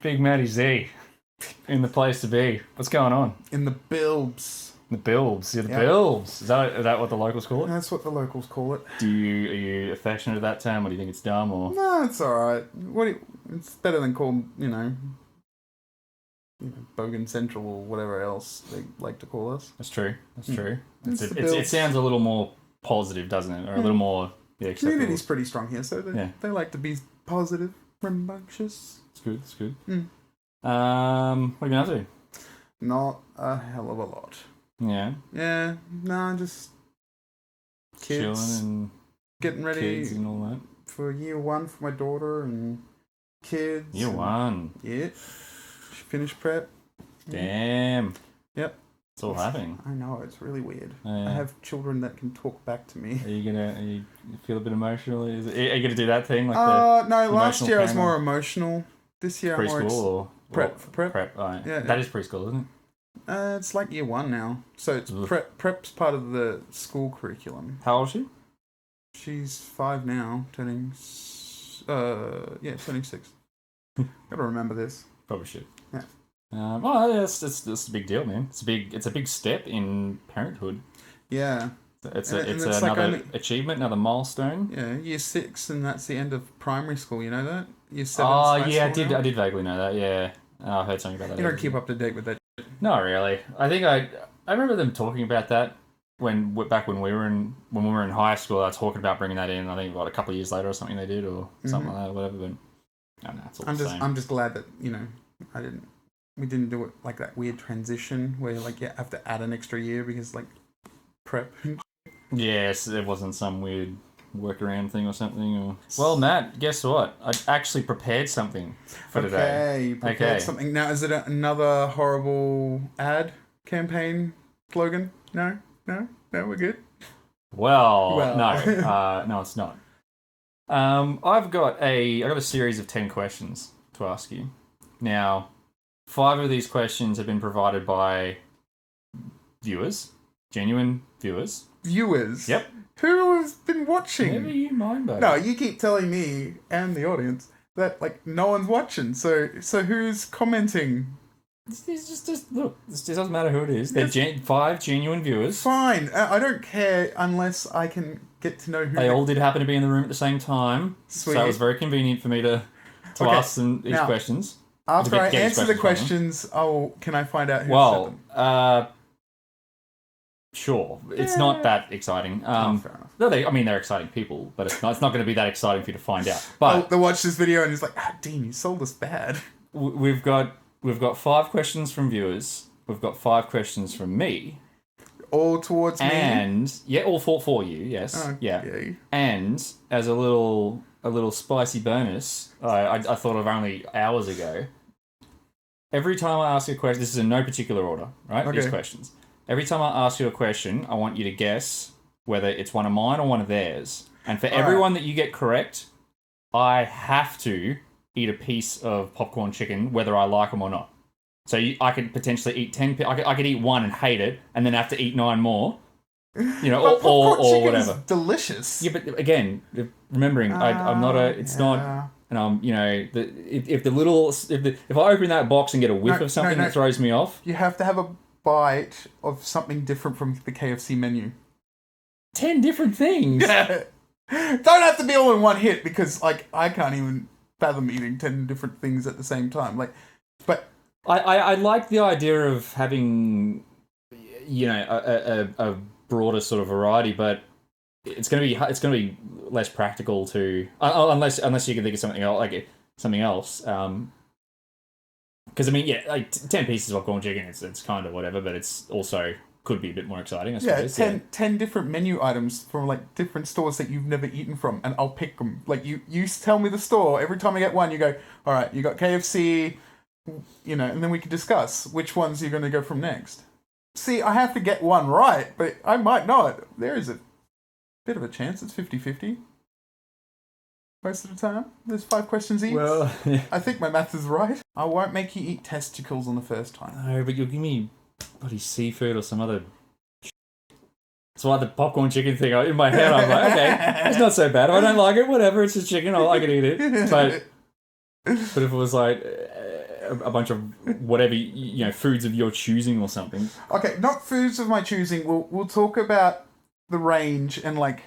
Big Matty Z in the place to be. What's going on? In the bilbs. The Bilbs. You're the Yep. Bilbs. Is that what the locals call it? That's what the locals call it. Are you affectionate of that term, or do you think it's dumb? Or No, it's alright. It's better than called, Bogan Central or whatever else they like to call us. That's true. That's true. It's the It Bilbs. sounds a little more positive, doesn't it? Or a little more acceptable. Community's pretty strong here, so they like to be positive, rambunctious. It's good. It's good. Mm. What have you been up to? Not a hell of a lot. Yeah. Yeah, no, just kids, Chilling getting and ready kids and all that. for year one for my daughter and kids. Year one. Yeah. She finished prep. Damn. Yep. It's all happening. I know, it's really weird. Yeah. I have children that can talk back to me. Are you feel a bit emotional? Are you gonna do that thing like No, the last emotional year I was camera? more emotional. This year I'm more preschool or prep. Prep. Oh, Yeah. That is preschool, isn't it? It's like year one now. So it's Ugh. prep's part of the school curriculum. How old is she? She's 5 now, turning 6. Gotta remember this. Probably should. Yeah. It's a big deal, man. It's a big step in parenthood. Yeah. It's And it's like another only- achievement, another milestone. Yeah, year 6 and that's the end of primary school, you know that? Year 7 Oh high yeah, school now? I did vaguely know that. Yeah, I heard something about that. You don't keep up to date with that. Not really. I think I remember them talking about that back when we were in high school. I was talking about bringing that in. I think a couple of years later or something they did or something like that or whatever. But I don't know. It's all the same. I'm just glad that, we didn't do it like that weird transition where like you have to add an extra year because like prep. Yes, it wasn't some weird workaround thing or something. Or well, Matt, guess what? I actually prepared something for today. Okay, you prepared something. Now, is it another horrible ad campaign slogan? No, we're good. Well. No, no, it's not. I've got a series of 10 questions to ask you. Now, 5 of these questions have been provided by viewers, genuine viewers. Viewers? Yep. Who has been watching? Never you mind, buddy. No, you keep telling me and the audience that like no one's watching. So who's commenting? It's just look. It doesn't matter who it is. They're 5 genuine viewers. Fine, I don't care unless I can get to know who. They all did happen to be in the room at the same time. Sweet. So it was very convenient for me to Okay, ask them these now, questions. After I get these answer the questions questions, can I find out who said Well, them? sure. It's not that exciting. Fair enough. No, they're exciting people, but it's not going to be that exciting for you to find out. But They'll watch this video and it's like, Dean, you sold us bad. we've got 5 questions from viewers. We've got 5 questions from me. All towards me. And all 4 for you. Yes. Okay. Yeah. And as a little spicy bonus, I thought of only hours ago. Every time I ask you a question, this is in no particular order, right? Okay. These questions. Every time I ask you a question, I want you to guess whether it's one of mine or one of theirs. And for everyone that you get correct, I have to eat a piece of popcorn chicken, whether I like them or not. So I could potentially eat 10. I could eat one and hate it, and then have to eat 9 more. But popcorn or chicken's whatever. delicious. Yeah, but again, remembering, I'm not a. It's not. And I'm, if I open that box and get a whiff of something that throws me off, You have to have a bite of something different from the KFC menu. 10 different things. Don't have to be all in one hit because, like, I can't even fathom eating 10 different things at the same time. Like, but I like the idea of having, a broader sort of variety, but it's going to be less practical to unless you can think of something else. Because 10 pieces of popcorn chicken, it's kind of whatever, but it's also could be a bit more exciting, I suppose. 10 different menu items from like different stores that you've never eaten from, and I'll pick them. Like you tell me the store every time I get one. You go, all right, you got KFC, and then we can discuss which ones you're going to go from next. See, I have to get one right, but I might not. There is a bit of a chance. It's 50-50. Most of the time. There's 5 questions each. Well, yeah. I think my math is right. I won't make you eat testicles on the first time. No, but you'll give me bloody seafood or some other. That's why the popcorn chicken thing in my head, I'm like, okay, it's not so bad. If I don't like it, whatever. It's just chicken. I can eat it. But if it was like, a bunch of whatever, foods of your choosing or something. Okay, not foods of my choosing. We'll talk about the range and like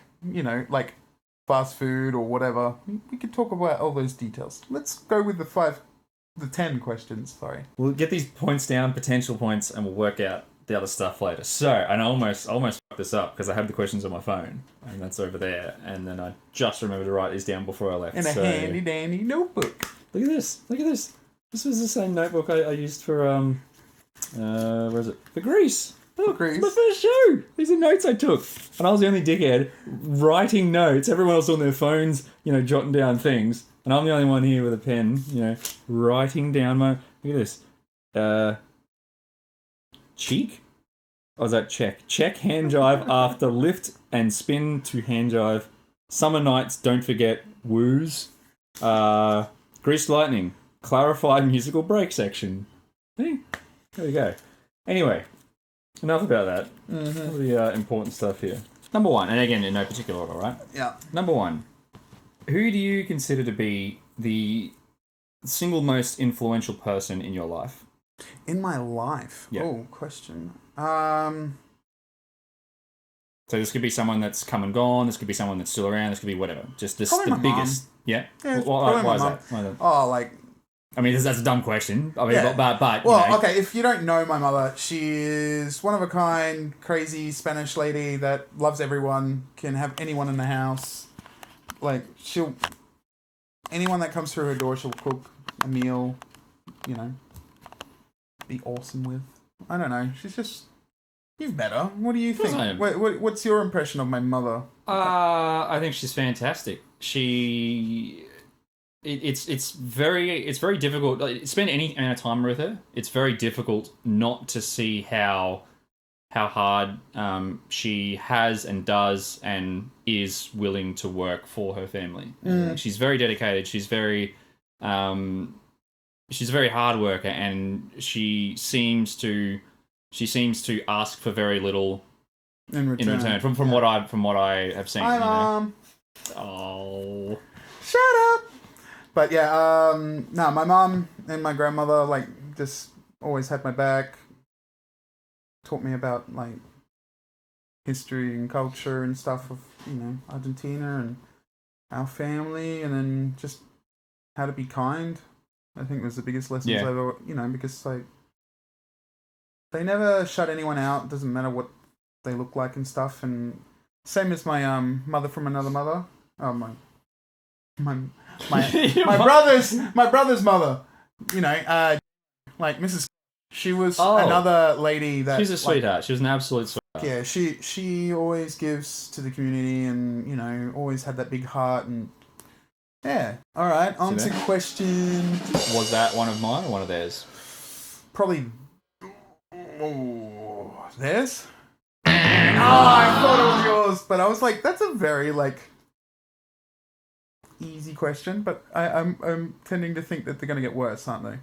fast food or whatever. We could talk about all those details. Let's go with the 10 questions. Sorry. We'll get these points down, potential points, and we'll work out the other stuff later. So, and I almost fucked this up because I had the questions on my phone, and that's over there, and then I just remembered to write these down before I left. In a handy dandy notebook. Look at this. This was the same notebook I used for where is it? For Greece. Look, Greece. It's my first show. These are notes I took, and I was the only dickhead writing notes. Everyone else on their phones, jotting down things, and I'm the only one here with a pen, writing down my. Look at this. Cheek? Or was that check? Check hand jive after lift and spin to hand jive. Summer nights, don't forget woos. Greased lightning. Clarified musical break section. Hey, there we go. Anyway, enough about that. All the important stuff here. Number one, and again in no particular order, right? Yeah. Number one, who do you consider to be the single most influential person in your life? In my life? Yeah. Oh, question. So this could be someone that's come and gone. This could be someone that's still around. This could be whatever. Just this, probably the my biggest. mom. Yeah. Yeah, Why is that? Why is that? Oh, like. I mean, that's a dumb question. I mean, Yeah. but Well, okay, if you don't know my mother, she is one of a kind, crazy Spanish lady that loves everyone, can have anyone in the house. Like, anyone that comes through her door, she'll cook a meal, be awesome with. I don't know, she's just. You've met her. What do you course think? I am. What's your impression of my mother? I think she's fantastic. It's very difficult. Like, spend any amount of time with her. It's very difficult not to see how hard she has and does and is willing to work for her family. She's very dedicated. She's very hard worker, and she seems to ask for very little In return. from what I have seen. Hi, Mom. Oh. Shut up. But yeah, no, my mom and my grandmother just always had my back. Taught me about history and culture and stuff of Argentina and our family, and then just how to be kind. I think was the biggest lessons I've ever because they never shut anyone out. Doesn't matter what they look like and stuff. And same as my mother from another mother. Oh my brother's mother. Mrs. She was another lady that she's a sweetheart. She was an absolute sweetheart. Yeah, she always gives to the community and always had that big heart and yeah. All right, on to question. Was that one of mine or one of theirs? Probably. Oh, theirs. I thought it was yours, but I was like, that's a very easy question. But I'm tending to think that they're going to get worse, aren't they?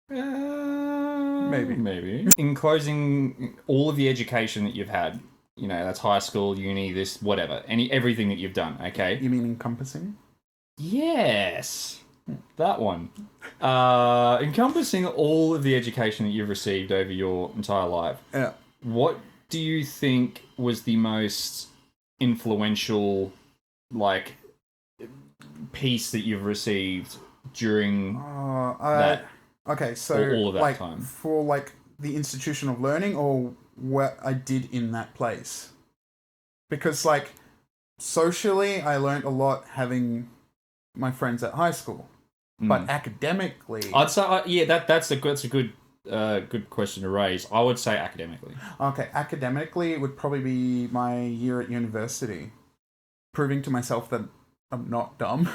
Maybe. In closing, all of the education that you've had, that's high school, uni, this, whatever, everything that you've done. Okay. You mean encompassing? Yes, that one. Encompassing all of the education that you've received over your entire life. Yeah. What do you think was the most influential, piece that you've received during that? Okay, so all of that time. For the institution of learning or what I did in that place. Because socially, I learned a lot having my friends at high school, but academically, I'd say that's a good question to raise. I would say academically. Okay, academically, it would probably be my year at university, proving to myself that I'm not dumb,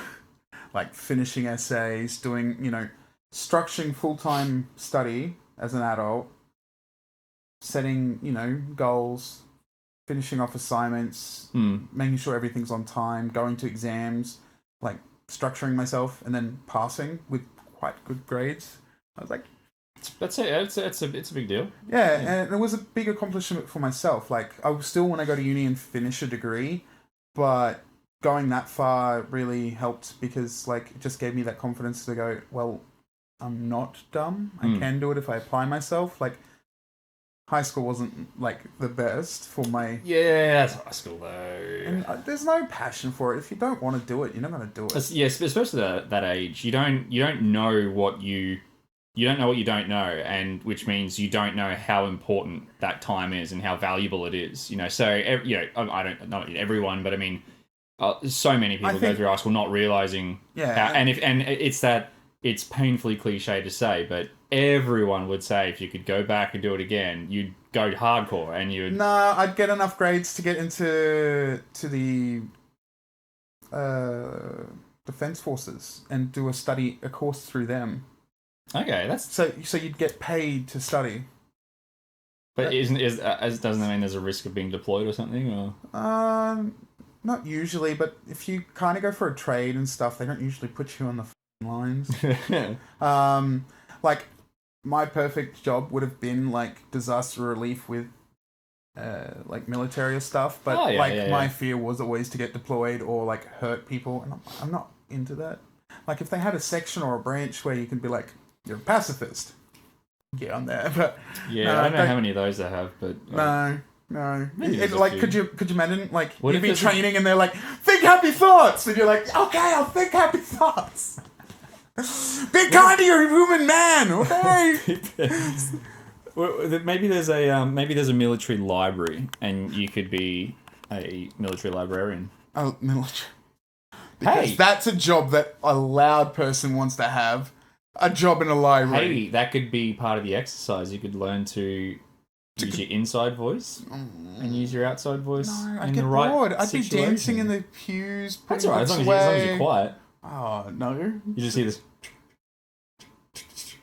finishing essays, doing structuring full-time study as an adult, setting goals, finishing off assignments, making sure everything's on time, going to exams, structuring myself and then passing with quite good grades. I was like, that's it. It's a big deal. Yeah, and it was a big accomplishment for myself. I still want to go to uni and finish a degree, but going that far really helped because it just gave me that confidence to go, well, I'm not dumb. I can do it if I apply myself. Like, high school wasn't, like, the best for my... Yeah, that's high school, though. And there's no passion for it. If you don't want to do it, you're not going to do it. Yes, especially that age. You don't know what you don't know what you don't know, and which means you don't know how important that time is and how valuable it is. You know, so I don't, not everyone, but I mean, so many people go through high school not realizing. Yeah, It's painfully cliche to say, but everyone would say if you could go back and do it again, you'd go hardcore and you'd... Nah, I'd get enough grades to get into the Defense Forces and do a course through them. Okay, that's... So you'd get paid to study. But doesn't that mean there's a risk of being deployed or something? Or? Not usually, but if you kind of go for a trade and stuff, they don't usually put you on the lines. Like, my perfect job would have been like disaster relief with like military stuff, but my fear was always to get deployed or like hurt people, and I'm not into that. Like, if they had a section or a branch where you can be like, you're a pacifist, get on there. But I don't know how many of those they have, but no. Like, could you imagine, like, what you'd be training and they're like, think happy thoughts, and you're like, okay, I'll think happy thoughts. Be kind to your human man, okay? Well, maybe there's a military library, and you could be a military librarian. Oh, military. Because that's a job that a loud person wants to have. A job in a library. Hey, that could be part of the exercise. You could learn to use your inside voice and use your outside voice. No, I'd get bored. I'd be dancing in the pews. That's alright, as long as you're quiet. Oh, no. You just hear this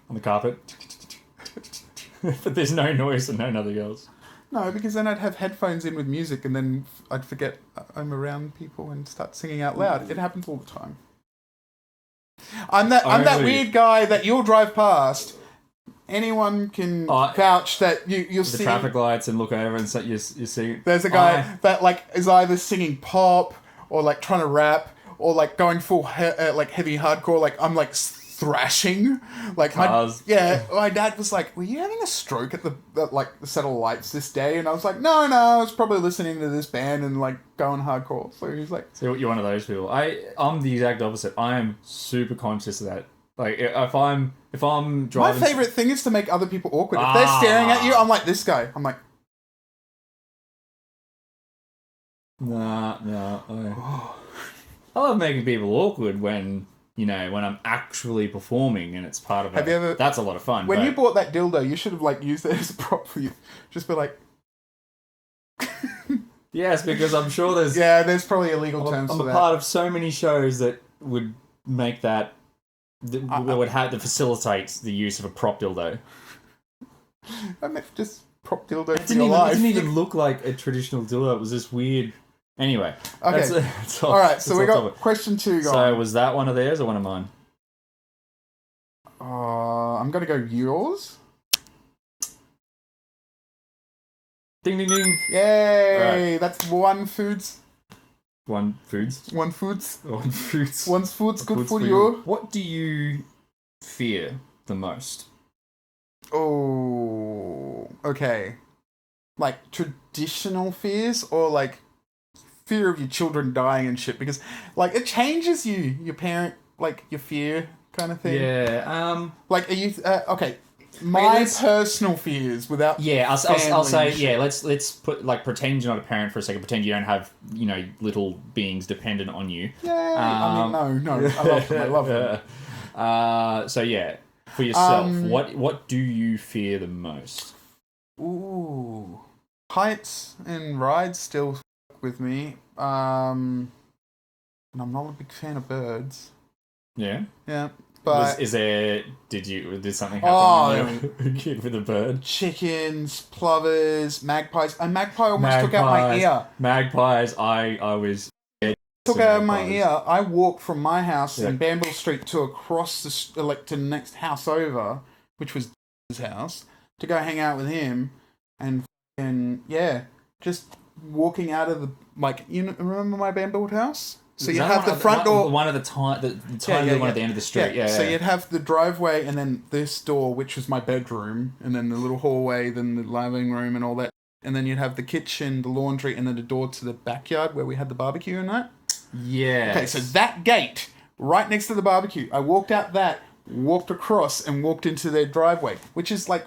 on the carpet. But there's no noise and no nothing else. No, because then I'd have headphones in with music and then I'd forget I'm around people and start singing out loud. It happens all the time. I'm that weird guy that you'll drive past. Anyone can vouch that you'll see... The traffic lights and look over and so you see... There's a guy that like is either singing pop or like trying to rap or like going full like heavy hardcore. Like, I'm like thrashing. Like, my dad was like, were you having a stroke at the set of lights this day? And I was like, no, I was probably listening to this band and like going hardcore. So he's like... So you're one of those people. I'm the exact opposite. I am super conscious of that. Like, if I'm driving... My favourite thing is to make other people awkward. If they're staring at you, I'm like this guy. I'm like... Nah. I love making people awkward when I'm actually performing and it's part of Have you ever... That's a lot of fun. When you bought that dildo, you should have like used it as a prop for you. Just be like... Yes, because I'm sure there's... Yeah, there's probably illegal terms for that. I'm a part of so many shows that would make that... would have to facilitate the use of a prop dildo. I meant just prop dildo for your life. It didn't even look like a traditional dildo. It was this weird... Anyway. Okay. That's Alright, so we got question 2 going. So was that one of theirs or one of mine? I'm going to go yours. Ding, ding, ding. Yay! Right. That's one foods. One foods. One's foods good for you. What do you fear the most? Oh, okay. Like traditional fears or like fear of your children dying and shit? Because like it changes your parent, like your fear kind of thing. Yeah. Like, are you okay? My personal fears without I'll say let's put like pretend you're not a parent for a second. Pretend you don't have little beings dependent on you. Yeah, I mean no, I love them. So yeah, for yourself, what do you fear the most? Ooh, heights and rides still with me. And I'm not a big fan of birds. Yeah. Yeah. But did something happen when you were a kid with a bird? Chickens, plovers, magpies. A magpie almost took out my ear. Magpies, I was took out my ear. I walked from my house in Bamble Street to across the to the next house over, which was his house, to go hang out with him, and just walking out of the remember my bamboo house? So you have the front door. One of the tiny one at the end of the street. Yeah. So you'd have the driveway and then this door, which was my bedroom, and then the little hallway, then the living room and all that. And then you'd have the kitchen, the laundry, and then the door to the backyard where we had the barbecue and that. Yeah. Okay, so that gate, right next to the barbecue, I walked out that, walked across, and walked into their driveway, which is like...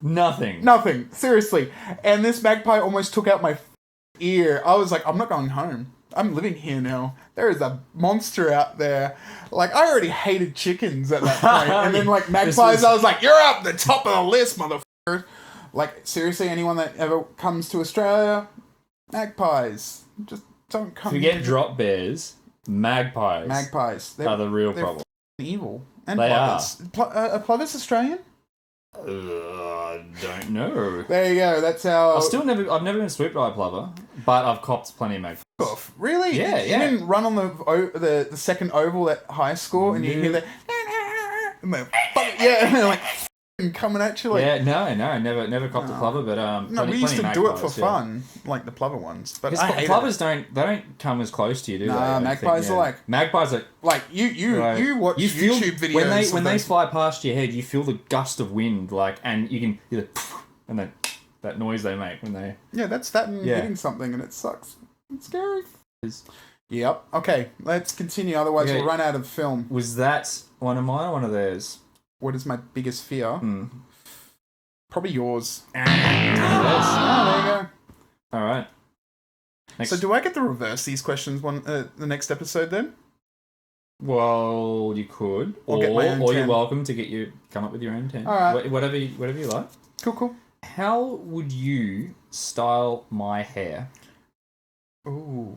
Nothing. Seriously. And this magpie almost took out my ear. I was like, I'm not going home. I'm living here now. There is a monster out there. Like, I already hated chickens at that point. And then, like, magpies, I was like, you're up the top of the list, motherfucker. Like, seriously, anyone that ever comes to Australia, magpies. Just don't come. Forget drop bears. Magpies. Magpies. Are the real problem. Evil. And they plovers. Are plovers Australian? Don't know. There you go. That's how. I've never been swooped by a plover, but I've copped plenty of magpies. Really? Yeah, You didn't run on the second oval at high school and you hear that, and they're like coming at you like. Yeah, no, never copped a plover, but no, we used to do it for fun, like the plover ones. But plovers don't come as close to you, do they? Magpies are like you watch YouTube videos when they fly past your head, you feel the gust of wind, like, and you can hear and then that noise they make when they. Yeah, that's that and hitting something, and it sucks. It's scary. Yep. Okay, let's continue. Otherwise, we'll run out of film. Was that one of mine or one of theirs? What is my biggest fear? Probably yours. There you go. All right. Next. So do I get to reverse these questions the next episode then? Well, you could, or you're welcome to come up with your own 10. All right. Whatever you like. Cool. How would you style my hair? Ooh.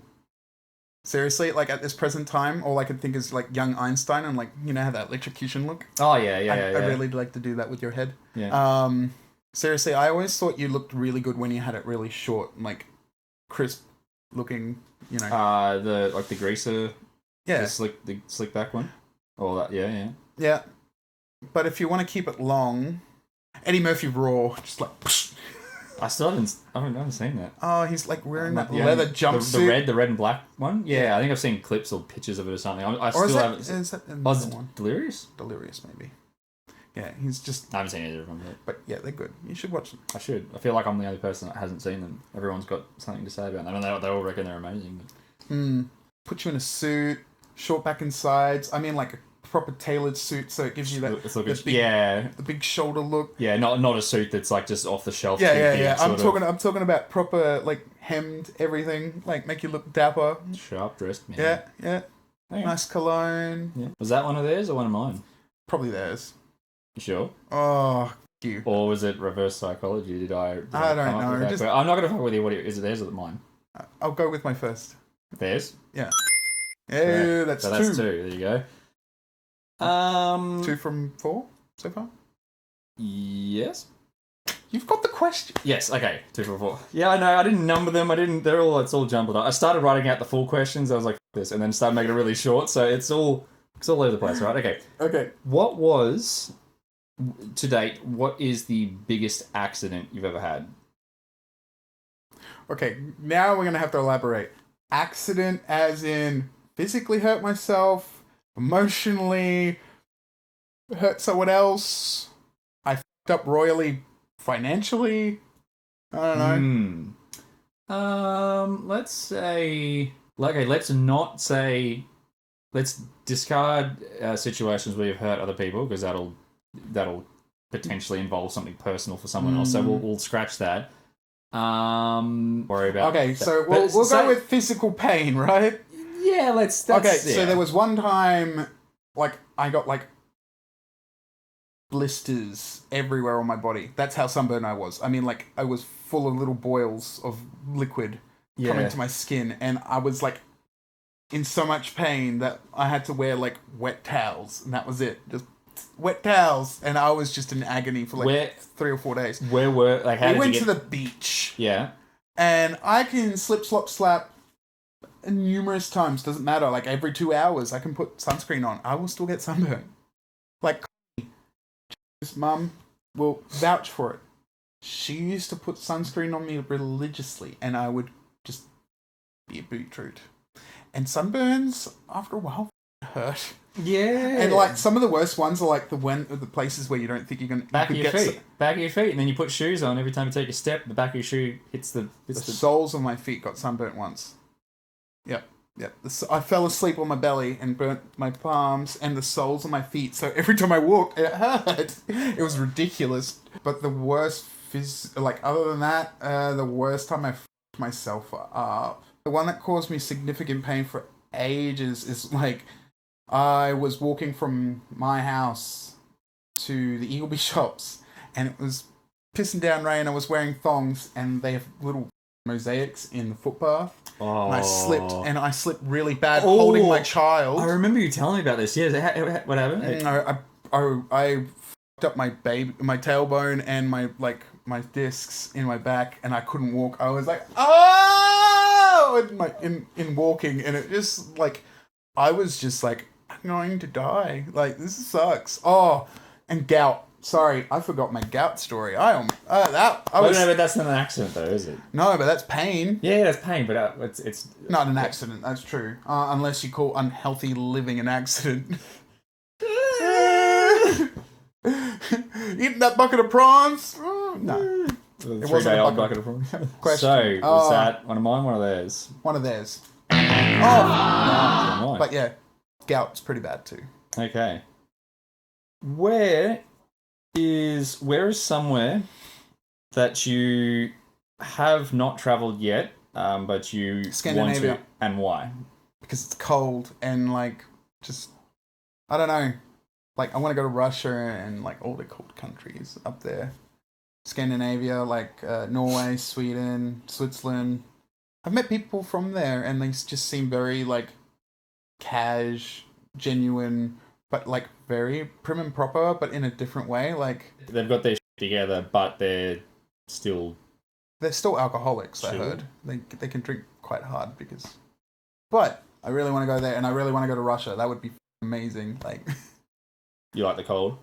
Seriously, like at this present time, all I could think is like young Einstein and like, you know how that electrocution look? Oh, yeah. I really like to do that with your head. Yeah. Seriously, I always thought you looked really good when you had it really short and like crisp looking, you know. The greaser. Yeah. The slick back one. All that, yeah. Yeah. But if you want to keep it long, Eddie Murphy Raw, just like... I haven't seen that. Oh, he's like wearing that leather jumpsuit. The red and black one? Yeah, I think I've seen clips or pictures of it or something. Is that another one? Delirious? Delirious, maybe. Yeah, he's just... I haven't seen either of them yet. But yeah, they're good. You should watch them. I should. I feel like I'm the only person that hasn't seen them. Everyone's got something to say about them. I mean, they all reckon they're amazing. But... Put you in a suit, short back and sides. I mean, like a proper tailored suit, so it gives you the big shoulder look. Yeah, not a suit that's like just off the shelf. Yeah. I'm talking about proper like hemmed everything, like make you look dapper, sharp dressed. Man. Yeah. Nice cologne. Yeah. Was that one of theirs or one of mine? Probably theirs. You sure? Oh, you. Or was it reverse psychology? Did I don't know. I'm not gonna fuck with you. Is it theirs or mine? I'll go with my first. Theirs? Yeah. Yeah, that's two. That's two. There you go. 2 from 4 so far? Yes. You've got the question. Yes, okay. 2 from 4. Yeah, I know. I didn't number them. It's all jumbled up. I started writing out the full questions. I was like, this, and then started making it really short. So it's all over the place, right? Okay. What was, to date, what is the biggest accident you've ever had? Okay, now we're going to have to elaborate. Accident as in physically hurt myself, emotionally hurt someone else. I fucked up royally financially. I don't know. Let's say, let's discard situations where you've hurt other people because that'll potentially involve something personal for someone else. So we'll scratch that. Worry about. Okay, so we'll go with physical pain, right? Yeah, so there was one time, like, I got, like, blisters everywhere on my body. That's how sunburned I was. I mean, like, I was full of little boils of liquid coming to my skin, and I was, like, in so much pain that I had to wear, like, wet towels, and that was it. Just wet towels, and I was just in agony for, like, 3 or 4 days. How we went to the beach. Yeah. And I can slip, slap numerous times, doesn't matter, like every 2 hours I can put sunscreen on. I will still get sunburn. Like, his mum will vouch for it. She used to put sunscreen on me religiously, and I would just be a beetroot. And sunburns, after a while, hurt. Yeah. And like some of the worst ones are like the places where you don't think you're gonna back of your feet, and then you put shoes on. Every time you take a step, the back of your shoe hits the soles of my feet got sunburnt once. Yep. I fell asleep on my belly and burnt my palms and the soles of my feet. So every time I walked, it hurt. It was ridiculous. But the worst other than that, the worst time I fucked myself up, the one that caused me significant pain for ages is like, I was walking from my house to the Eagleby shops, and it was pissing down rain. I was wearing thongs, and they have little mosaics in the footpath. Oh. And I slipped really bad holding my child. I remember you telling me about this. Yeah, what happened? I fucked up my tailbone and my discs in my back, and I couldn't walk. I was like, oh, in walking, and it just like, I was just like, I'm going to die. Like, this sucks. Oh, and gout. Sorry, I forgot my gout story. No, but that's not an accident, though, is it? No, but that's pain. Yeah, that's pain, but it's not an accident. That's true. Unless you call unhealthy living an accident. Eating that bucket of prawns? No. It wasn't a bucket of prawns. So, was that one of mine, one of theirs? One of theirs. Oh! No. But yeah, gout's pretty bad too. Okay. Where is somewhere that you have not travelled yet, but you want to, and why? Because it's cold and I don't know. Like, I want to go to Russia and like all the cold countries up there. Scandinavia, like Norway, Sweden, Switzerland. I've met people from there, and they just seem very like cash, genuine, but like very prim and proper, but in a different way. Like, they've got their shit together, but they're still alcoholics. Chill. I heard they can drink quite hard but I really want to go there, and I really want to go to Russia. That would be amazing. Like, you like the cold?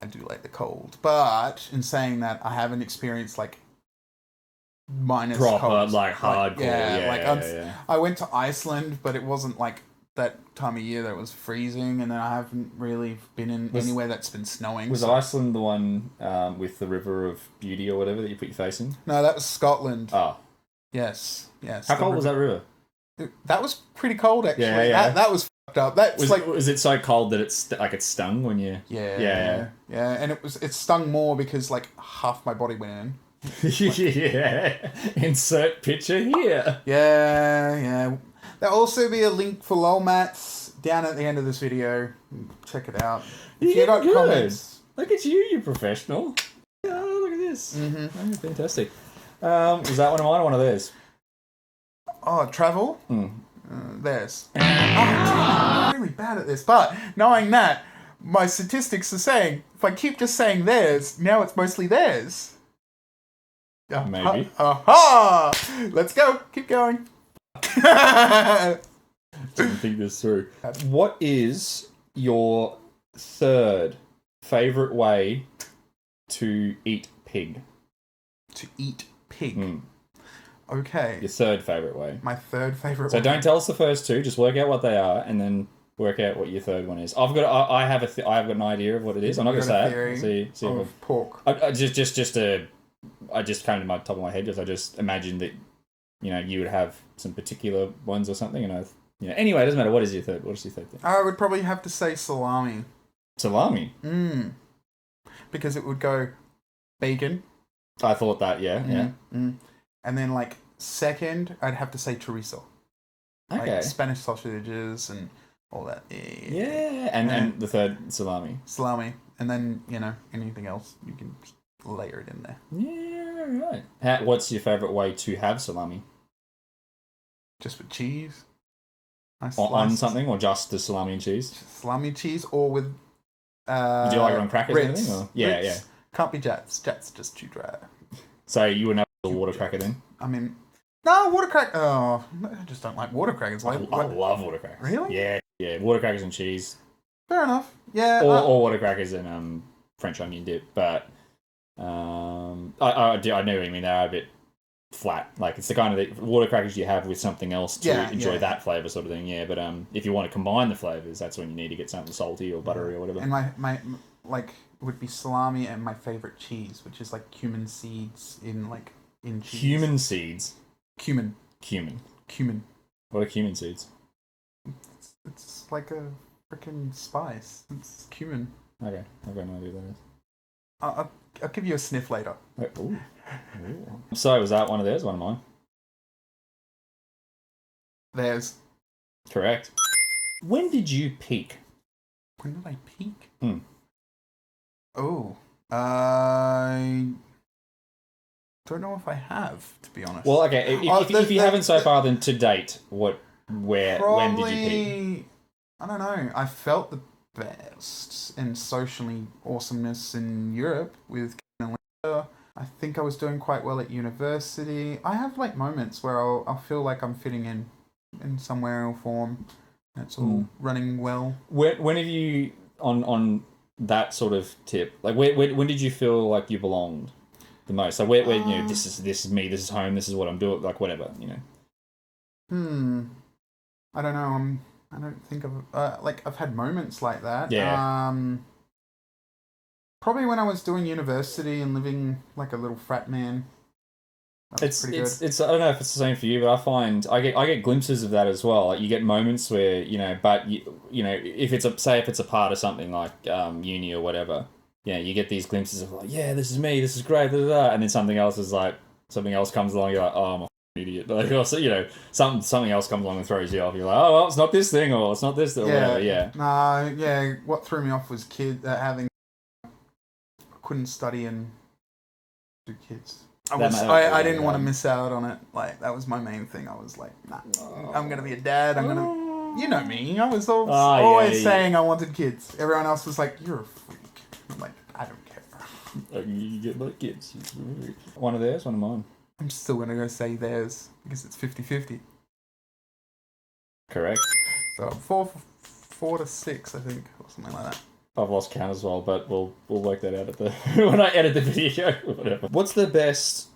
I do like the cold, but in saying that, I haven't experienced like minus proper cold. like hardcore. I went to Iceland, but it wasn't like that time of year that it was freezing, and then I haven't really been in anywhere that's been snowing. Was Iceland the one with the River of Beauty or whatever that you put your face in? No, that was Scotland. Oh. Yes. How cold was that river? That was pretty cold, actually. Yeah. That was fucked up. Was it so cold that it stung when you... Yeah. And it stung more because like half my body went in. Yeah. Insert picture here. Yeah. There'll also be a link for lol mats down at the end of this video. Check it out. If you got comments. Look at you professional. Oh, look at this. Mm-hmm. Oh, fantastic. Was that one of mine or one of theirs? Oh, travel? Theirs. I'm really bad at this. But knowing that, my statistics are saying, if I keep just saying theirs, now it's mostly theirs. Maybe. Aha! Let's go. Keep going. Didn't think this through. What is your third favourite way to eat pig? To eat pig? Okay. Your third favourite way. My third favourite way. So don't tell us the first two, just work out what they are, and then work out what your third one is. I've got an idea of what it is. I'm not going to say it. See of pork. I just came to my top of my head because I just imagined that, you would have some particular ones or something, and anyway, it doesn't matter. What is your third thing? I would probably have to say salami. Salami? Because it would go bacon. I thought that, yeah. And then, like, second, I'd have to say chorizo. Okay. Like Spanish sausages and all that. Yeah. And the third, salami. Salami. And then, anything else, you can layer it in there. Yeah, right. What's your favourite way to have salami? Just with cheese. Nice on something, or just the salami and cheese? Just salami and cheese, or with... Do you like it on crackers or anything? Or? Yeah. Can't be Jats. Jats just too dry. So you wouldn't have a water cracker then? I mean... No, water cracker... Oh, I just don't like water crackers. I love water crackers. Really? Yeah. Water crackers and cheese. Fair enough. Yeah. Or water crackers and French onion dip, but... I know what you mean. They are a bit flat. Like it's the kind of the water crackers you have with something else to enjoy yeah. that flavour sort of thing. Yeah, but if you want to combine the flavours, that's when you need to get something salty or buttery or whatever. And my like would be salami and my favorite cheese, which is like cumin seeds in cheese. Cumin seeds. Cumin. Cumin. What are cumin seeds? It's like a freaking spice. It's cumin. Okay, I've got no idea what that is. I'll give you a sniff later. Ooh. So was that one of theirs? One of mine? Theirs. Correct. When did you peak? When did I peak? Hmm. Oh, I don't know if I have, to be honest. Well, okay. If you haven't so far, then to date, when did you peak? I don't know. I felt the best in socially awesomeness in Europe with Ken and Linda. I think I was doing quite well at university. I have like moments where I'll feel like I'm fitting in some way or form. It's all running well. When have you on that sort of tip? Like when did you feel like you belonged the most? Like where you know this is me, this is home, this is what I'm doing, like whatever, you know. I don't know. I don't think I've had moments like that. Yeah. Probably when I was doing university and living like a little frat man. It's I don't know if it's the same for you, but I find I get glimpses of that as well. Like you get moments where but you know if it's a part of something like uni or whatever, you get these glimpses of like this is me, this is great, blah, blah, blah, and then something else comes along, you're like, oh, I'm an idiot. Like also something else comes along and throws you off. You're like, oh well, it's not this thing or it's not this or whatever. Yeah. What threw me off was couldn't study and do kids. I didn't want to miss out on it. Like that was my main thing. I was like, nah, I'm gonna be a dad. You know me. I was always saying I wanted kids. Everyone else was like, you're a freak. I'm like, I don't care. You get my kids. One of theirs, one of mine. I'm still gonna go say theirs because it's 50-50. Correct. So 4 to 6, I think, or something like that. I've lost count as well, but we'll work that out at the when I edit the video or whatever. What's the best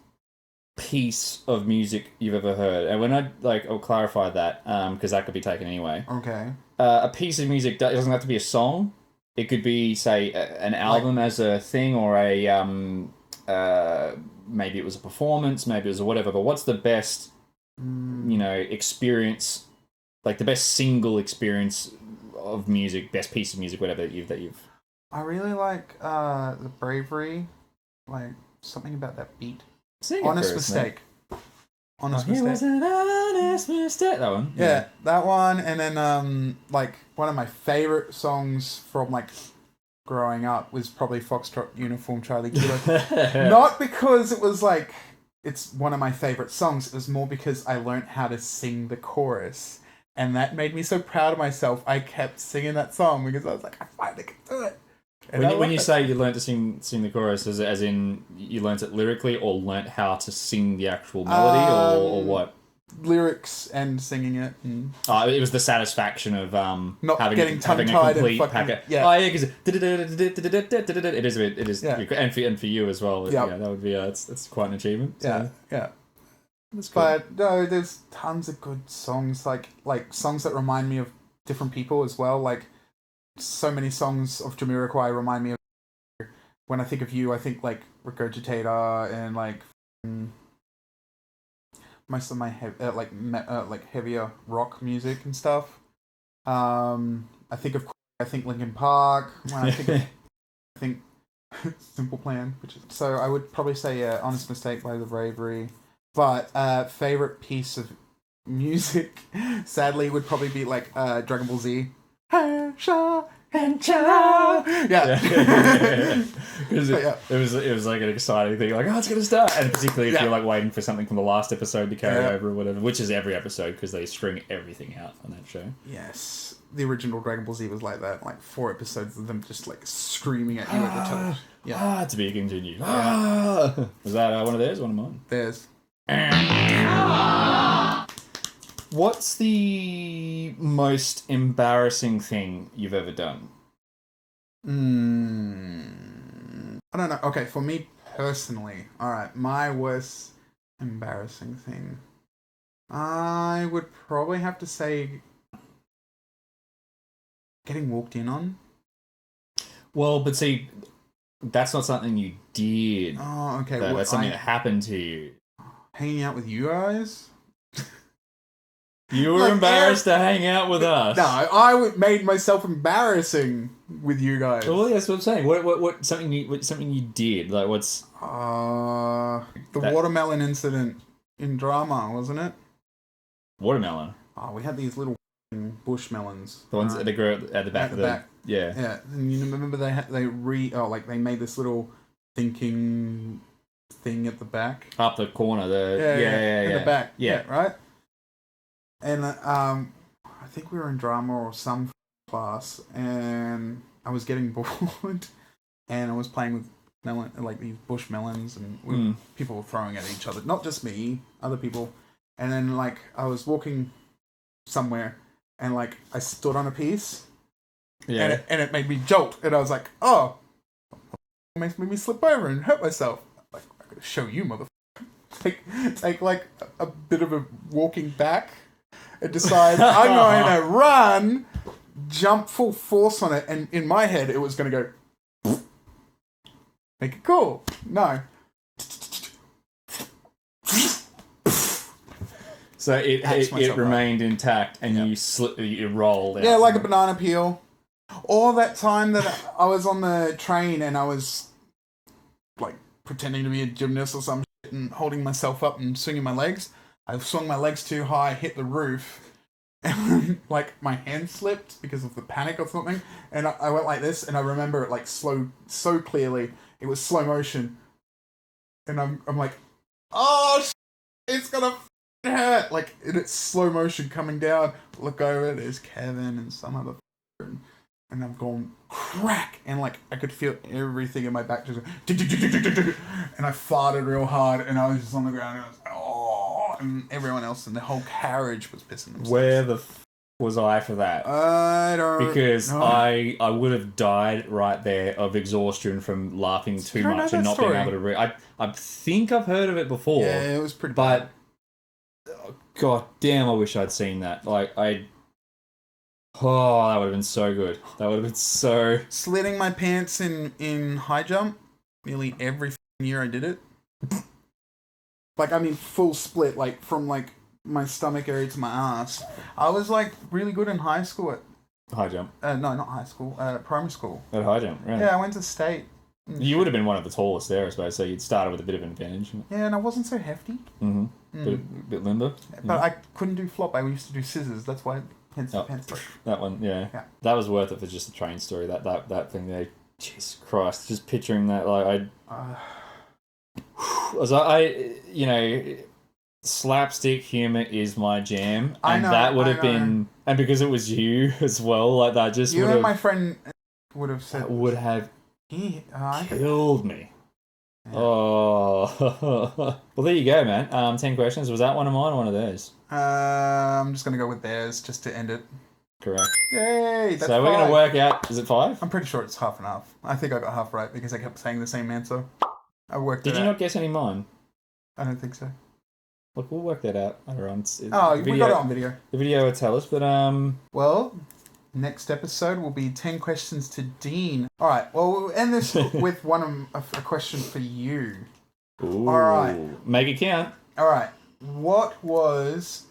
piece of music you've ever heard? And when I'll clarify that because that could be taken anyway. Okay. A piece of music doesn't have to be a song. It could be, say, an album as a thing, or a maybe it was a performance, maybe it was a whatever. But what's the best, experience, like the best single experience of music, best piece of music, whatever that you've. I really like the Bravery, like something about that beat. Honest Mistake. Honest Mistake. It was an honest mistake. That one. Yeah, that one, and then like one of my favorite songs from like growing up was probably Foxtrot Uniform Charlie Kilo. Not because it was like it's one of my favorite songs. It was more because I learned how to sing the chorus. And that made me so proud of myself. I kept singing that song because I was like, I finally can do it. When you say you learned to sing the chorus, is it as in you learnt it lyrically or learnt how to sing the actual melody or what? Lyrics and singing it. And it was the satisfaction of not getting tongue-tied and fucking... packet. Yeah. Oh, yeah, because it is. Yeah. And for you as well. Yep. Yeah, that would be, that's quite an achievement. So. Yeah. Cool. But no, there's tons of good songs, like songs that remind me of different people as well. Like so many songs of Jamiroquai remind me of. When I think of you, I think like Regurgitator and like most of my heavier rock music and stuff. I think Linkin Park. When I think Simple Plan, so I would probably say Honest Mistake by The Bravery. But favorite piece of music, sadly, would probably be like Dragon Ball Z. Yeah. It was like an exciting thing, like, oh, it's gonna start, and particularly if you're like waiting for something from the last episode to carry over or whatever, which is every episode because they string everything out on that show. Yes, the original Dragon Ball Z was like that, like 4 episodes of them just like screaming at you at the television. Yeah, to be continued. Was that one of theirs? One of mine? Theirs. What's the most embarrassing thing you've ever done? I don't know. Okay, for me personally, alright, my worst embarrassing thing. I would probably have to say getting walked in on. Well, but see, that's not something you did. Oh, okay. That's something that happened to you. Hanging out with you guys? You were embarrassed to hang out with us. No, I made myself embarrassing with you guys. Well, that's what I'm saying. What something you did? Like what's the watermelon incident in drama, wasn't it? Watermelon. Oh, we had these little bush melons. The ones that grow at the back of the back. Yeah. Yeah, and you remember they made this little thinking thing at the back. Up the corner, in the back. Yeah, right. And I think we were in drama or some class, and I was getting bored, and I was playing with these bush melons, and people were throwing at each other. Not just me, other people. And then I was walking somewhere, and I stood on a piece, and it made me jolt, and I was like, oh, it makes me slip over and hurt myself. I'm gonna show you, motherfucker. Take a bit of a walking back. And decide I'm going to run, jump full force on it, and in my head it was going to go, make it cool. No. So it remained intact, and you rolled out. Yeah, like a banana peel. Or that time that I was on the train and I was pretending to be a gymnast or some shit and holding myself up and swinging my legs. I swung my legs too high, hit the roof, and my hand slipped because of the panic or something. And I went like this, and I remember it so clearly. It was slow motion, and I'm like, oh, it's gonna hurt. And it's slow motion coming down. Look over, there's Kevin and some other, and I've gone crack, and I could feel everything in my back just, and I farted real hard, and I was just on the ground, and I was like, oh. And everyone else in the whole carriage was pissing themselves. Where the was I for that? I don't Because know. I would have died right there of exhaustion from laughing too much and not being able to read. I think I've heard of it before. Yeah, it was pretty bad. But god damn, I wish I'd seen that. That would have been so good. That would have been so... Slitting my pants in high jump, nearly every year I did it. Full split, from my stomach area to my ass. I was really good in high school at... High jump? No, not high school, primary school. At high jump, right? Yeah, I went to state. You would have been one of the tallest there, I suppose, so you'd started with a bit of an advantage. Yeah, and I wasn't so hefty. Mm-hmm. Bit limber. But I couldn't do flop, I used to do scissors, that's why hence that one, yeah. That was worth it for just a train story, that thing there. Jesus Christ, just picturing that, slapstick humor is my jam, and that would have been, and because it was you as well, that just you and my friend would have said, would have killed me. Yeah. Oh, well, there you go, man. 10 questions. Was that one of mine or one of theirs? I'm just gonna go with theirs just to end it. Correct. Yay! That's so we're going to work out, is it 5? I'm pretty sure it's half and half. I think I got half right because I kept saying the same answer. I worked Did you not guess any of mine? I don't think so. Look, we'll work that out later on. We got it on video. The video will tell us, but Well, next episode will be 10 questions to Dean. Alright, well, we'll end this with a question for you. Ooh, alright. Make it count. Alright, what was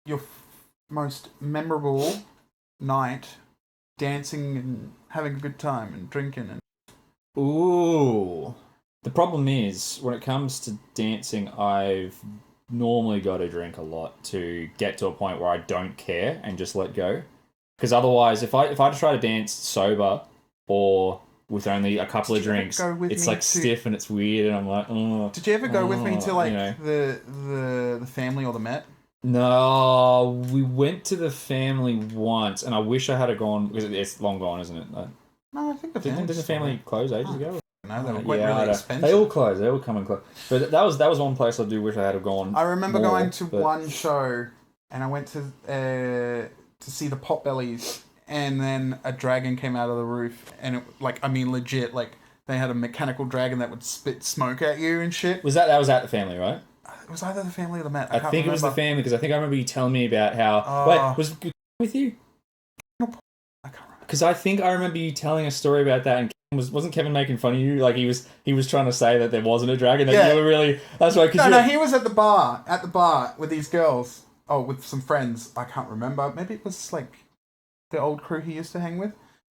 your most memorable night dancing and having a good time and drinking? Ooh. The problem is, when it comes to dancing, I've normally got to drink a lot to get to a point where I don't care and just let go. Because otherwise, if I try to dance sober or with only a couple of drinks, it's stiff and it's weird, and I'm like, oh. Did you ever go with me to the family or the Met? No, we went to the family once, and I wish I had gone because it's long gone, isn't it? No, I think didn't the family close ages ago? No, they were really expensive. They all closed. They all come and close. But that was one place I do wish I had gone. I remember going to one show, and I went to see the Potbellies, and then a dragon came out of the roof, and it legit, they had a mechanical dragon that would spit smoke at you and shit. That was at the family, right? was either the family or the Matt. I think it was the family, because I think I remember you telling me about how... Wait, was it with you? I can't remember. Because I think I remember you telling a story about that, and wasn't Kevin making fun of you? Like, he was trying to say that there wasn't a dragon, that you were really... That's right, because No, he was at the bar with these girls. Oh, with some friends. I can't remember. Maybe it was, like, the old crew he used to hang with.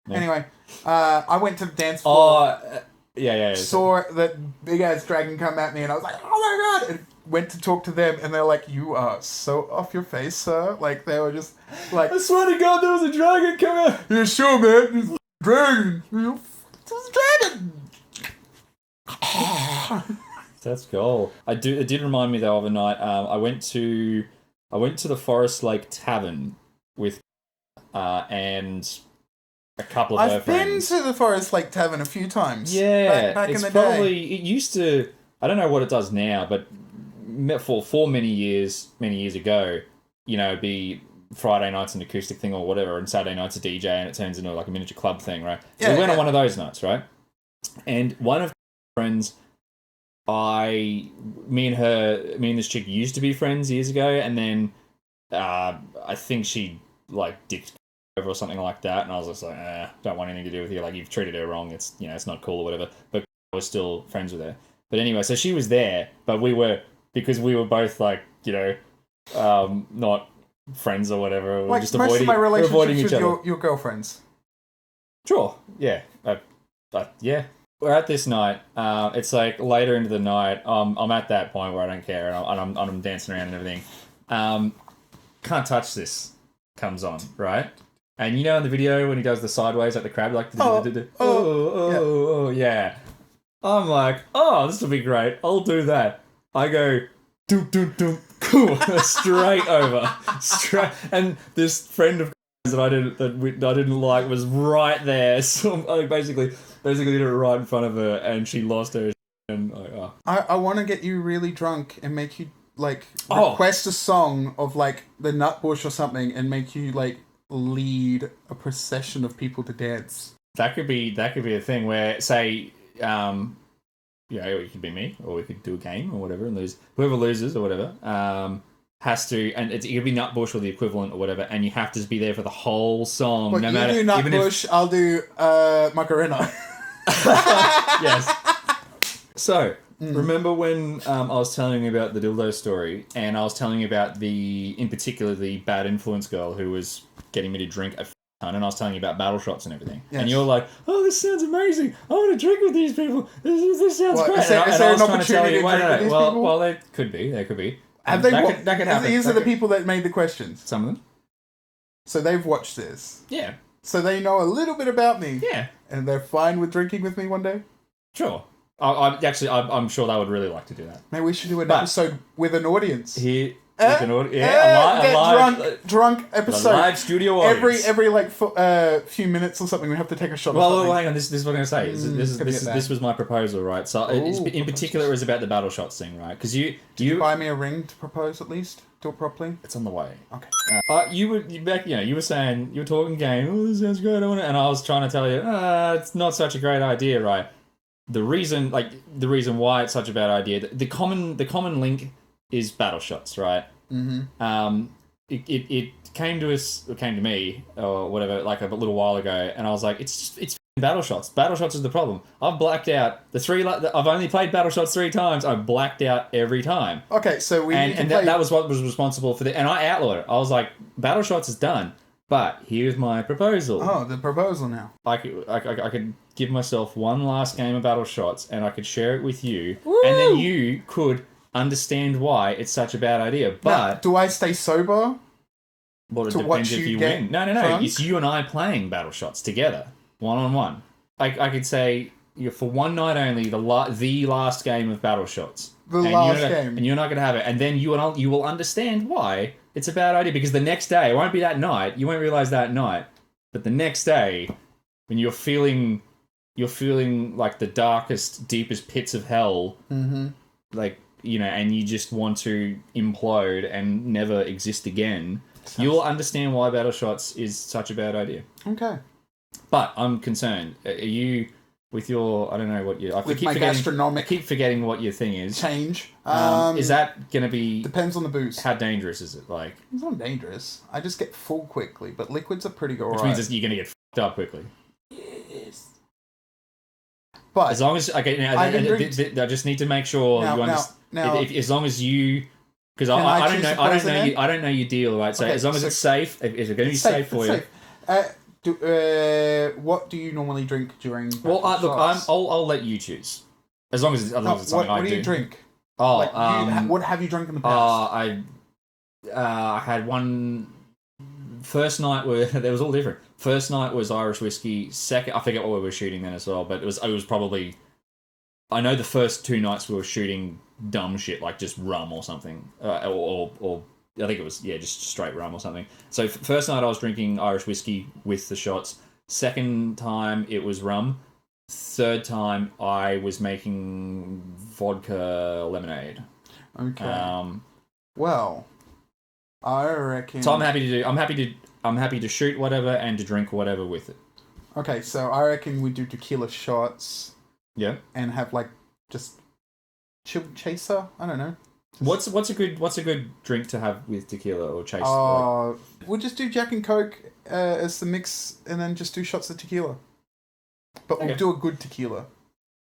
Yeah. Anyway, I went to the dance floor. Yeah. Saw that big-ass dragon come at me, and I was like, oh my god! And went to talk to them, and they're like, you are so off your face, sir. Like, they were just like... I swear to God, there was a dragon coming! Yeah, sure, man. There's a dragon. There's a dragon! That's cool. It did remind me, though, of a night. I went to the Forest Lake Tavern with and a couple of her friends. I've been to the Forest Lake Tavern a few times. Yeah, back in the day. It used to. I don't know what it does now, but for many years ago, it'd be Friday nights an acoustic thing or whatever, and Saturday nights a DJ, and it turns into like a miniature club thing, right? So we went on one of those nights, right? And one of my friends, me and this chick used to be friends years ago, and then I think she like dipped over or something like that, and I was just like, don't want anything to do with you. Like, you've treated her wrong. It's it's not cool or whatever. But I was still friends with her. But anyway, so she was there, but because we were both like not friends or whatever. Like just most of my relationships with your girlfriends. Sure. Yeah. Yeah. We're at this night. It's like later into the night. I'm at that point where I don't care, and I'm dancing around and everything. Can't touch this comes on, right? And in the video when he does the sideways like the crab, like yeah. I'm like, this will be great. I'll do that. I go doom doom doom, cool, straight over, and this friend of that I didn't like was right there. So I basically did it right in front of her, and she lost her. And I want to get you really drunk and make you like request a song of like the Nutbush or something, and make you like lead a procession of people to dance. That could be a thing where, say, it could be me, or we could do a game or whatever and lose. Whoever loses or whatever has to, and it could be Nutbush or the equivalent or whatever, and you have to be there for the whole song. No matter. You do Nutbush, I'll do Macarena. Yes. So, remember when I was telling you about the dildo story, and I was telling you about in particular the bad influence girl who was getting me to drink a ton, and I was telling you about battle shots and everything. Yes. And you're like, oh, this sounds amazing. I want to drink with these people. This sounds great. Is there an opportunity to drink with these people? Well, there could be. That could happen. These are the people that made the questions. Some of them. So they've watched this. Yeah. So they know a little bit about me. Yeah. And they're fine with drinking with me one day? Sure. I'm sure they would really like to do that. Maybe we should do an episode with an audience. Drunk episode. A live studio audience. Every few minutes or something, we have to take a shot. Well, hang on. This is what I'm going to say. This was my proposal, right? So, in particular, it was about the battle shots thing, right? Because you buy me a ring to propose at least. Do it properly. It's on the way. Okay. You were saying you were talking game. Oh, this sounds great. And I was trying to tell you, it's not such a great idea, right? The reason why it's such a bad idea, the common link is battle shots, right? Mm-hmm. It came to me or whatever, like a little while ago, and I was like, it's battle shots. Battle shots is the problem. I've blacked out I've only played battle shots 3 times. I've blacked out every time. Okay, so that was what was responsible for and I outlawed it. I was like, battle shots is done. But here's my proposal. Oh, the proposal now. I could give myself one last game of battle shots, and I could share it with you, and then you could understand why it's such a bad idea. But now, do I stay sober? Well, it depends if you win. No. Drunk? It's you and I playing battle shots together, 1-on-1. I could say for one night only, the last game of battle shots. Game, and you're not going to have it, and then you will understand why it's a bad idea. Because the next day, it won't be that night. You won't realize that night, but the next day, when you're feeling like the darkest, deepest pits of hell, like. And you just want to implode and never exist again, you'll understand why battle shots is such a bad idea. Okay. But I'm concerned. Are you with your, I don't know what you. With my gastronomic. I keep forgetting what your thing is. Change. Is that gonna be? Depends on the booze. How dangerous is it? Like, it's not dangerous. I just get full quickly, but liquids are pretty good. Which means you're gonna get fucked up quickly. Yes. But as long as I just need to make sure you understand. Now, as long as you. Because I don't know your deal, right? So as long as it's safe, is it going to be safe for you? What do you normally drink during? Well, look, I'll let you choose. As long as it's something I do. What do you drink? Oh, what have you drunk in the past? I had one. First night there was all different. First night was Irish whiskey. Second, I forget what we were shooting then as well, but it was probably. I know the first 2 nights we were shooting dumb shit like just rum or something, or I think it was just straight rum or something. So first night I was drinking Irish whiskey with the shots. Second time it was rum. Third time I was making vodka lemonade. Okay. Well, I reckon. So I'm happy to shoot whatever and to drink whatever with it. Okay, so I reckon we do tequila shots. Yeah. And have like just chill chaser. I don't know. What's a good drink to have with tequila or chaser? We'll just do Jack and Coke as the mix, and then just do shots of tequila. But we'll do a good tequila.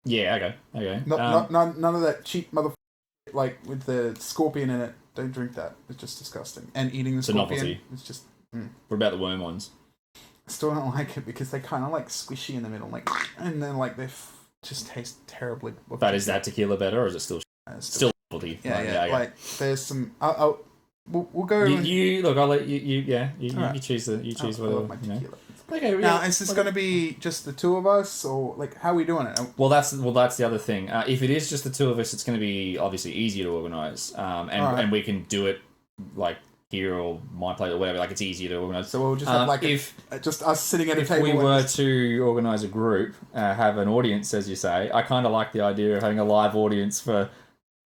Yeah. Okay. None of that cheap motherfucker like with the scorpion in it. Don't drink that. It's just disgusting. And eating the scorpion. Novelty. It's just. What about the worm ones? I still don't like it because they kind of like squishy in the middle, like, and then like they just taste terribly. But is that tequila better, or is it still novelty? Yeah. Like there's some. We'll go. Look. I'll let you. You choose whatever. Okay. Now, is this going to be just the two of us, or like how are we doing it? Well, that's the other thing. If it is just the two of us, it's going to be obviously easier to organise, and we can do it like here or my place or whatever. Like it's easier to organise. So we'll just have like just us sitting at a table. If we were to organise a group, have an audience, as you say, I kind of like the idea of having a live audience for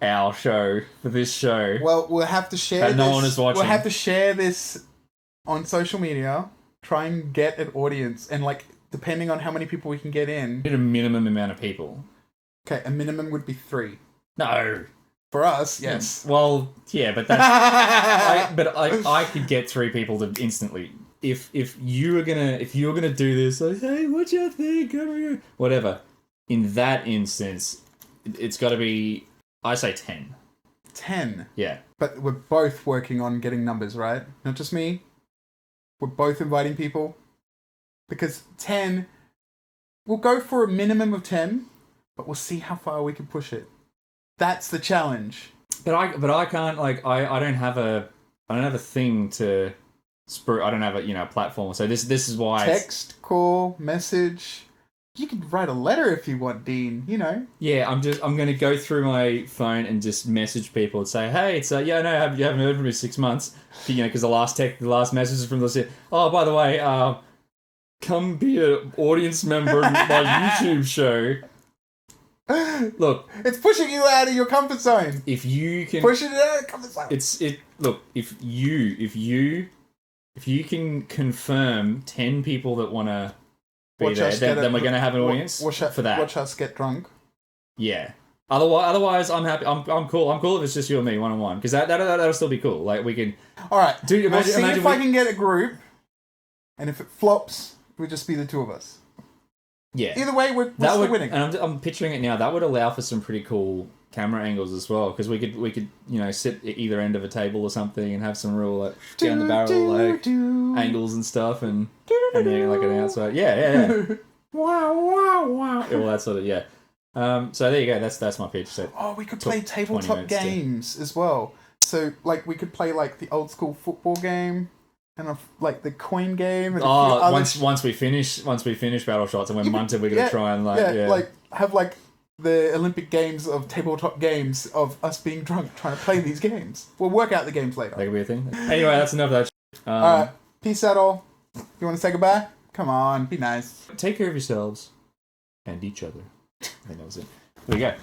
our show, for this show. Well, we'll have to share. And no one is watching. We'll have to share this on social media. Try and get an audience, and like depending on how many people we can get in. Need a minimum amount of people. Okay, a minimum would be 3. No. For us, yes. Well, yeah, but that's. I could get 3 people to instantly. If you're gonna do this, like, hey, what you think? Whatever. In that instance, it's got to be. I say 10. 10. Yeah. But we're both working on getting numbers, right? Not just me. We're both inviting people. Because 10, we'll go for a minimum of 10, but we'll see how far we can push it. That's the challenge. But I can't, like, I don't have a thing to spur. I don't have a platform. So this is why text, call, message. You could write a letter if you want, Dean. Yeah, I'm going to go through my phone and just message people and say, hey, it's you haven't heard from me 6 months. Because the last message is from the. Oh, by the way, come be an audience member in my YouTube show. Look, it's pushing you out of your comfort zone. If you can pushing it out of comfort zone. Look, if you can confirm 10 people that want to be there, then we're going to have an audience for that. Watch us get drunk. Yeah. Otherwise, I'm happy. I'm cool. I'm cool if it's just you and me, 1-on-1, because that'll still be cool. Like we can. All right. We'll see if I can get a group, and if it flops, we'll just be the 2 of us. Yeah. Either way, we're still winning. And I'm picturing it now. That would allow for some pretty cool camera angles as well, because we could sit at either end of a table or something and have some real like down the barrel angles and stuff, and like an outside. Yeah. Wow. All that sort of So there you go. That's my pitch. So we could play tabletop games as well. So like we could play like the old school football game. And like the coin game. And once we finish Battle Shots and we're munted, we're gonna try and like have like the Olympic Games of tabletop games of us being drunk trying to play these games. We'll work out the games later. That could be a thing. Anyway, that's enough of that. All right, peace out, all. You want to say goodbye? Come on, be nice. Take care of yourselves and each other. I think that was it. There you go.